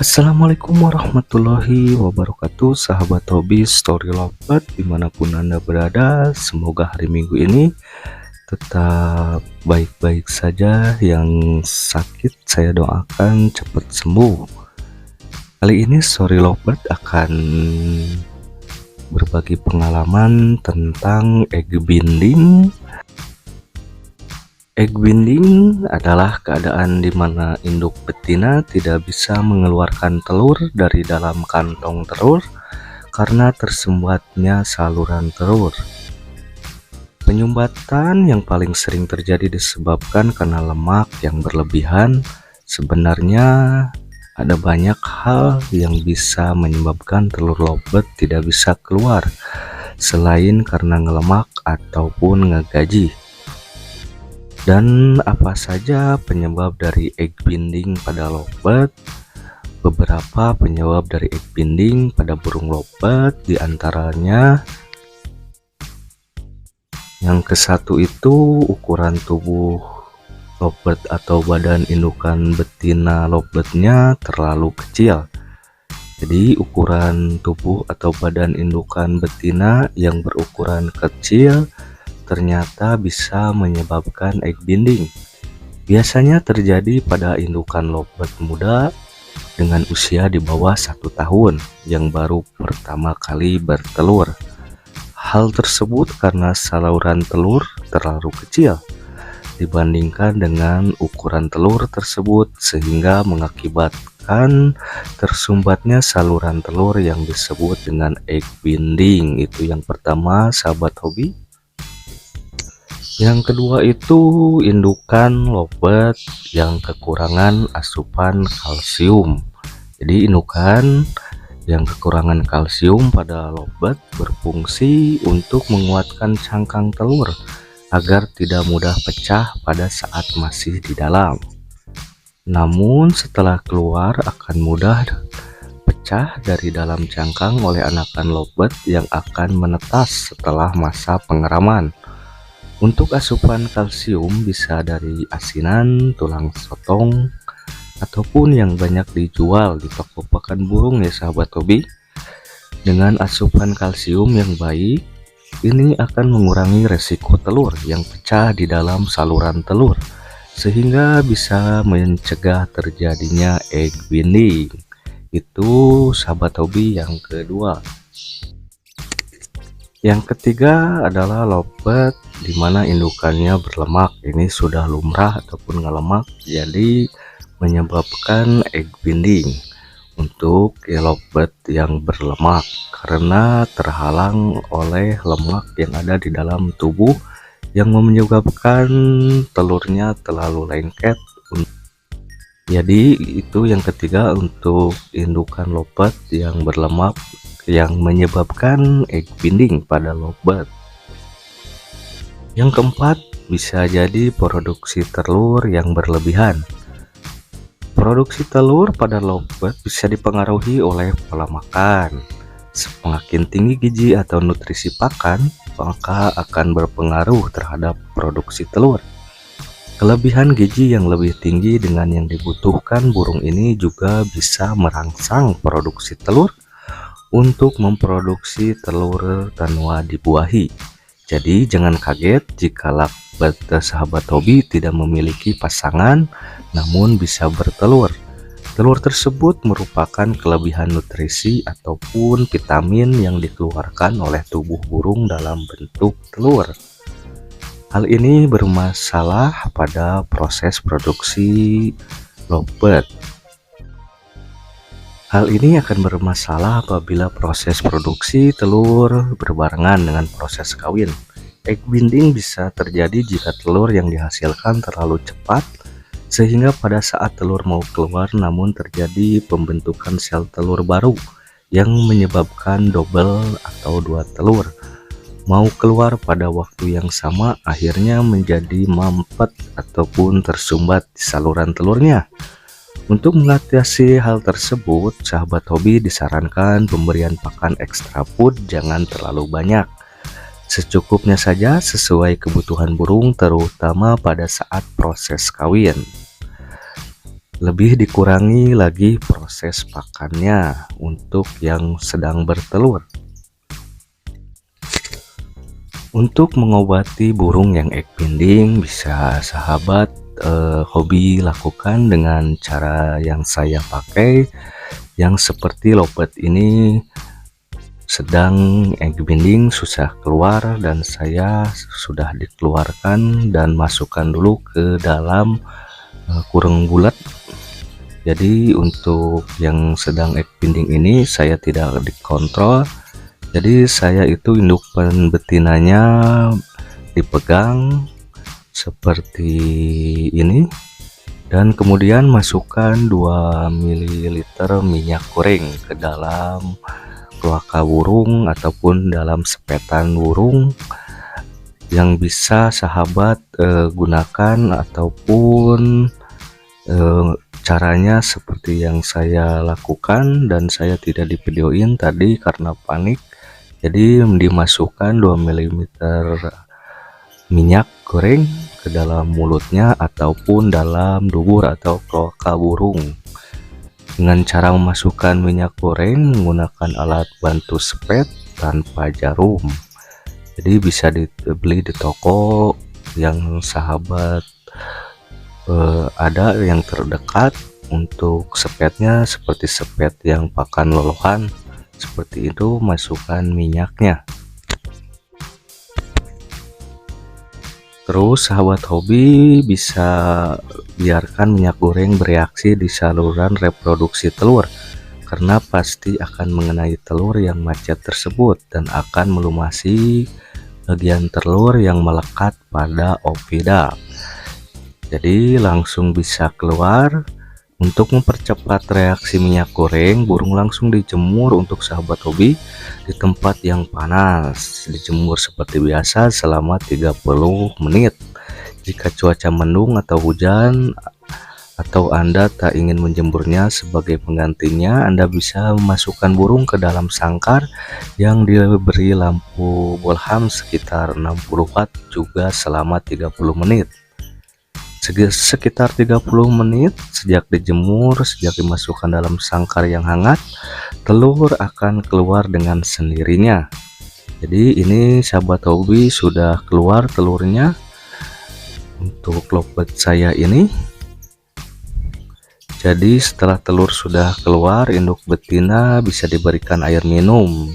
Assalamualaikum warahmatullahi wabarakatuh, sahabat hobi Story Lovebird dimanapun Anda berada. Semoga hari Minggu ini tetap baik-baik saja. Yang sakit saya doakan cepat sembuh. Kali ini Story Lovebird akan berbagi pengalaman tentang egg binding. Egg binding adalah keadaan di mana induk betina tidak bisa mengeluarkan telur dari dalam kantong telur karena tersumbatnya saluran telur. Penyumbatan yang paling sering terjadi disebabkan karena lemak yang berlebihan. Sebenarnya ada banyak hal yang bisa menyebabkan telur lovebird tidak bisa keluar selain karena ngelemak ataupun ngegaji. Dan apa saja penyebab dari egg binding pada lovebird? Beberapa penyebab dari egg binding pada burung lovebird diantaranya yang ke satu itu ukuran tubuh lovebird atau badan indukan betina lovebirdnya terlalu kecil. Jadi ukuran tubuh atau badan indukan betina yang berukuran kecil ternyata bisa menyebabkan egg binding. Biasanya terjadi pada indukan lovebird muda dengan usia di bawah 1 tahun yang baru pertama kali bertelur. Hal tersebut karena saluran telur terlalu kecil dibandingkan dengan ukuran telur tersebut, sehingga mengakibatkan tersumbatnya saluran telur yang disebut dengan egg binding. Itu yang pertama, sahabat hobi. Yang kedua itu indukan lovebird yang kekurangan asupan kalsium. Jadi indukan yang kekurangan kalsium pada lovebird berfungsi untuk menguatkan cangkang telur agar tidak mudah pecah pada saat masih di dalam. Namun setelah keluar akan mudah pecah dari dalam cangkang oleh anakan lovebird yang akan menetas setelah masa pengeraman. Untuk asupan kalsium bisa dari asinan, tulang sotong, ataupun yang banyak dijual di toko pakan burung ya sahabat hobi. Dengan asupan kalsium yang baik, ini akan mengurangi resiko telur yang pecah di dalam saluran telur, sehingga bisa mencegah terjadinya egg binding. Itu sahabat hobi yang kedua. Yang ketiga adalah lovebird di mana indukannya berlemak. Ini sudah lumrah ataupun ngelemak, jadi menyebabkan egg binding. Untuk lovebird yang berlemak karena terhalang oleh lemak yang ada di dalam tubuh yang menyebabkan telurnya terlalu lengket. Jadi itu yang ketiga untuk indukan lovebird yang berlemak yang menyebabkan egg binding pada lovebird. Yang keempat bisa jadi produksi telur yang berlebihan. Produksi telur pada lovebird bisa dipengaruhi oleh pola makan. Semakin tinggi gizi atau nutrisi pakan, maka akan berpengaruh terhadap produksi telur. Kelebihan gizi yang lebih tinggi dengan yang dibutuhkan burung ini juga bisa merangsang produksi telur untuk memproduksi telur tanpa dibuahi. Jadi jangan kaget jika lovebird sahabat hobi tidak memiliki pasangan namun bisa bertelur. Telur tersebut merupakan kelebihan nutrisi ataupun vitamin yang dikeluarkan oleh tubuh burung dalam bentuk telur. Hal ini bermasalah pada proses produksi lovebird. Hal ini akan bermasalah apabila proses produksi telur berbarengan dengan proses kawin. Egg binding bisa terjadi jika telur yang dihasilkan terlalu cepat, sehingga pada saat telur mau keluar namun terjadi pembentukan sel telur baru yang menyebabkan double atau dua telur mau keluar pada waktu yang sama, akhirnya menjadi mampet ataupun tersumbat di saluran telurnya. Untuk mengatasi hal tersebut, sahabat hobi disarankan pemberian pakan ekstra food jangan terlalu banyak. Secukupnya saja sesuai kebutuhan burung, terutama pada saat proses kawin. lebih dikurangi lagi proses pakannya untuk yang sedang bertelur. Untuk mengobati burung yang egg binding bisa sahabat hobi lakukan dengan cara yang saya pakai, yang seperti lobet ini sedang egg binding susah keluar dan saya sudah dikeluarkan dan masukkan dulu ke dalam kurung bulat. Jadi untuk yang sedang egg binding ini saya tidak dikontrol, jadi saya itu indukan betinanya dipegang seperti ini dan kemudian masukkan 2 ml minyak goreng ke dalam kloaka burung ataupun dalam sepetan burung yang bisa sahabat gunakan, ataupun caranya seperti yang saya lakukan dan saya tidak di videoin tadi karena panik. Jadi dimasukkan 2 ml minyak goreng ke dalam mulutnya ataupun dalam dubur atau kloaka burung. Dengan cara memasukkan minyak goreng menggunakan alat bantu sepet tanpa jarum. Jadi bisa dibeli di toko yang sahabat ada yang terdekat. Untuk sepetnya seperti sepet yang pakan lolohan seperti itu, masukkan minyaknya. Terus sahabat hobi bisa biarkan minyak goreng bereaksi di saluran reproduksi telur, karena pasti akan mengenai telur yang macet tersebut dan akan melumasi bagian telur yang melekat pada oviduct. Jadi langsung bisa keluar. Untuk mempercepat reaksi minyak goreng, burung langsung dijemur untuk sahabat hobi di tempat yang panas. Dijemur seperti biasa selama 30 menit. Jika cuaca mendung atau hujan atau Anda tak ingin menjemurnya, sebagai penggantinya Anda bisa memasukkan burung ke dalam sangkar yang diberi lampu bolham sekitar 60 watt juga selama 30 menit. Sekitar 30 menit sejak dijemur, sejak dimasukkan dalam sangkar yang hangat, telur akan keluar dengan sendirinya. Jadi ini sahabat hobi sudah keluar telurnya untuk lobet saya ini. Jadi setelah telur sudah keluar, induk betina bisa diberikan air minum.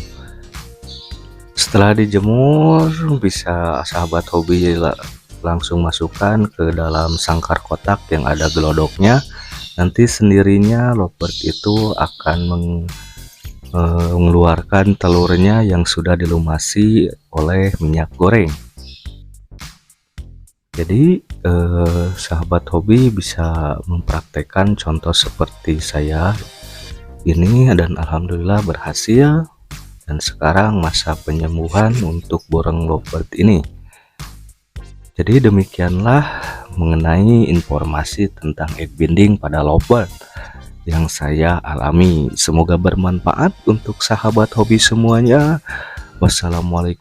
Setelah dijemur bisa sahabat hobi langsung masukkan ke dalam sangkar kotak yang ada gelodoknya. Nanti sendirinya lobet itu akan mengeluarkan telurnya yang sudah dilumasi oleh minyak goreng. Jadi sahabat hobi bisa mempraktekkan contoh seperti saya ini dan alhamdulillah berhasil. Dan sekarang masa penyembuhan untuk burung lobet ini. Jadi demikianlah mengenai informasi tentang egg binding pada lobet yang saya alami. Semoga bermanfaat untuk sahabat hobi semuanya. Wassalamualaikum.